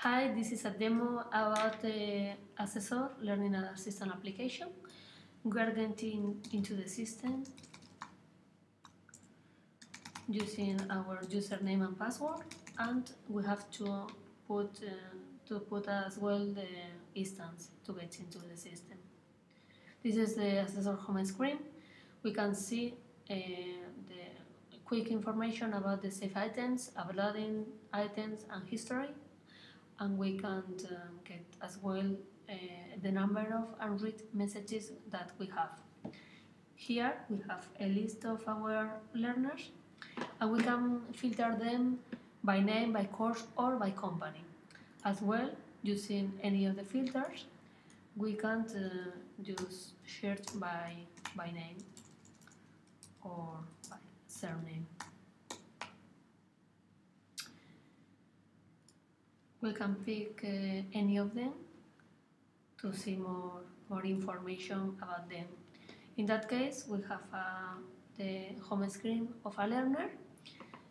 Hi, this is a demo about the Assessor Learning and Assistant application. We are getting into the system using our username and password, and we have to put as well the instance to get into the system. This is the Assessor home screen. We can see the quick information about the saved items, uploading items, and history. And we can get as well the number of unread messages that we have. Here we have a list of our learners, and we can filter them by name, by course, or by company. As well, using any of the filters, we can use search by name or by surname. We can pick any of them to see more information about them. In that case, we have the home screen of a learner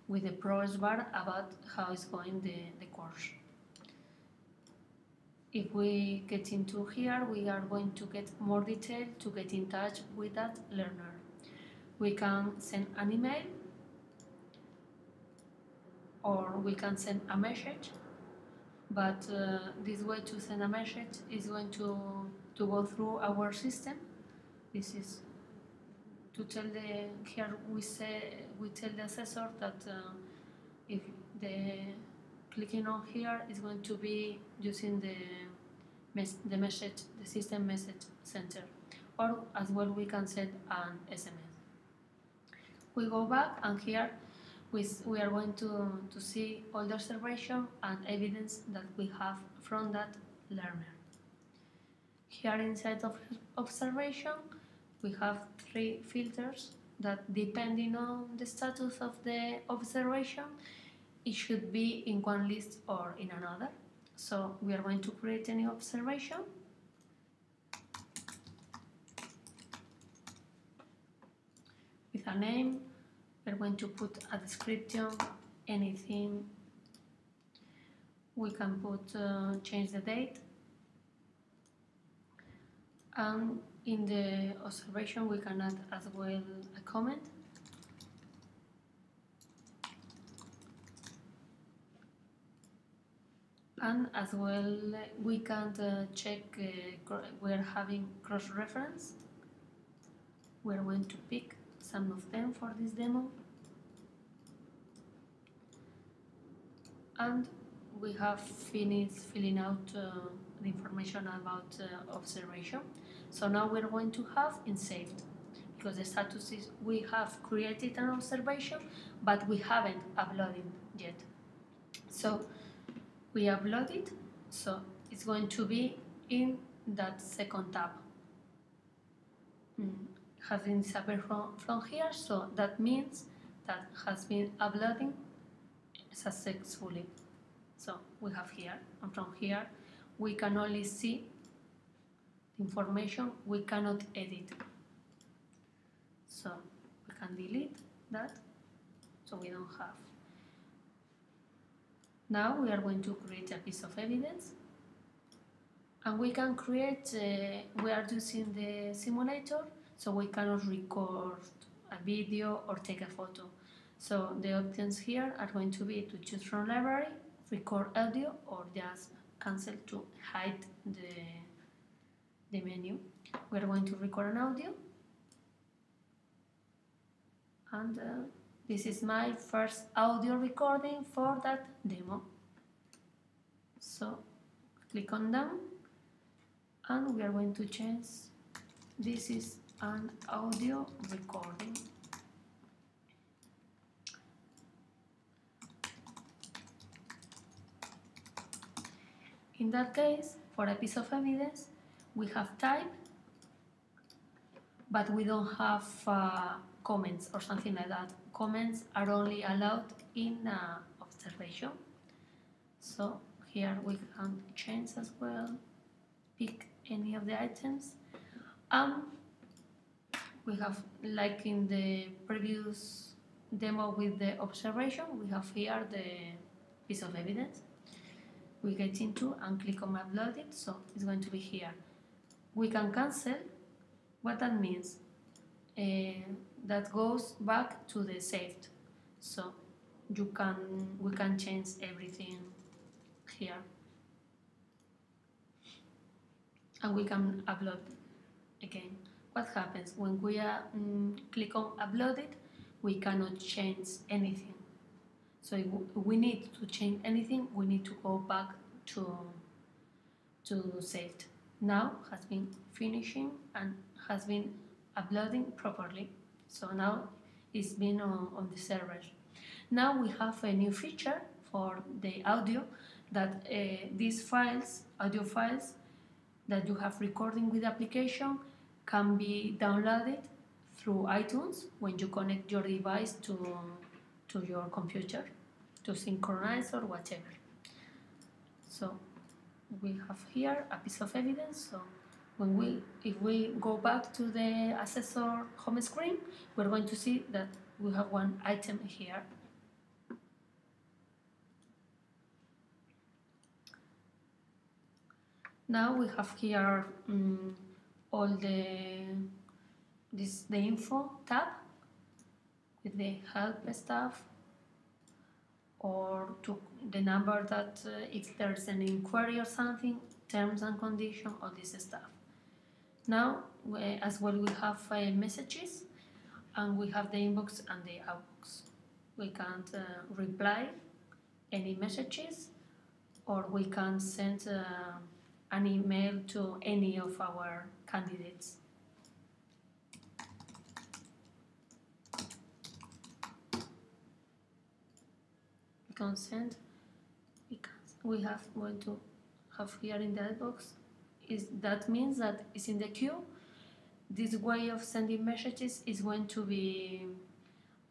with the progress bar about how is going the course. If we get into here, we are going to get more detail to get in touch with that learner. We can send an email, or we can send a message. But this way to send a message is going to go through our system. This is to tell here we tell the assessor that if the clicking on here is going to be using the system message center, or as well we can send an SMS. We go back, and here we are going to see all the observation and evidence that we have from that learner. Here inside of observation, we have 3 filters that, depending on the status of the observation, it should be in one list or in another. So we are going to create a new observation. With a name, we're going to put a description, anything. We can put change the date, and in the observation we can add as well a comment. And as well we can check we are having cross-reference. We're going to pick some of them for this demo, and we have finished filling out the information about observation. So now we're going to have in saved, because the status is we have created an observation, but we haven't uploaded yet. So we upload it, so it's going to be in that second tab. Has been disappeared from here, so that means that has been uploading successfully. So we have here, and from here we can only see the information, we cannot edit. So we can delete that, so we don't have. Now we are going to create a piece of evidence, and we can create, we are using the simulator, so we cannot record a video or take a photo. So the options here are going to be to choose from library, record audio, or just cancel to hide the menu. We are going to record an audio, and this is my first audio recording for that demo. So click on them, and we are going to change, this is an audio recording. In that case, for a piece of evidence, we have type, but we don't have comments or something like that. Comments are only allowed in observation. So here we can change as well, pick any of the items. We have, like in the previous demo with the observation, we have here the piece of evidence. we get into and click on upload it, so it's going to be here. We can cancel. What that means? That goes back to the saved, so we can change everything here, and we can upload again. What happens when we click on upload it? We cannot change anything. So if we need to change anything, we need to go back to saved. Now has been finishing and has been uploading properly. So now it's been on the server. Now we have a new feature for the audio, that these files, audio files that you have recording with the application, can be downloaded through iTunes when you connect your device to your computer to synchronize or whatever. So we have here a piece of evidence. So if we go back to the assessor home screen, we're going to see that we have one item here. Now we have here all the info tab with the help stuff, or to the number that if there's an inquiry or something, terms and conditions, all this stuff. Now as well we have messages, and we have the inbox and the outbox. We can't reply any messages, or we can send an email to any of our candidates. We can send, we have going to have here in the outbox, that means that it's in the queue. This way of sending messages is going to be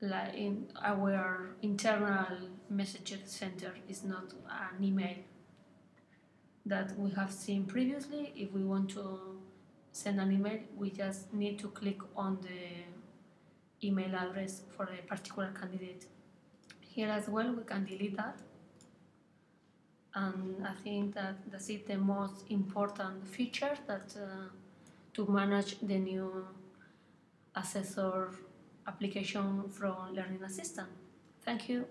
like in our internal message center. It's not an email that we have seen previously. If we want to send an email, we just need to click on the email address for a particular candidate. Here as well we can delete that, and I think that that's it, the most important feature that to manage the new assessor application from Learning Assistant. Thank you.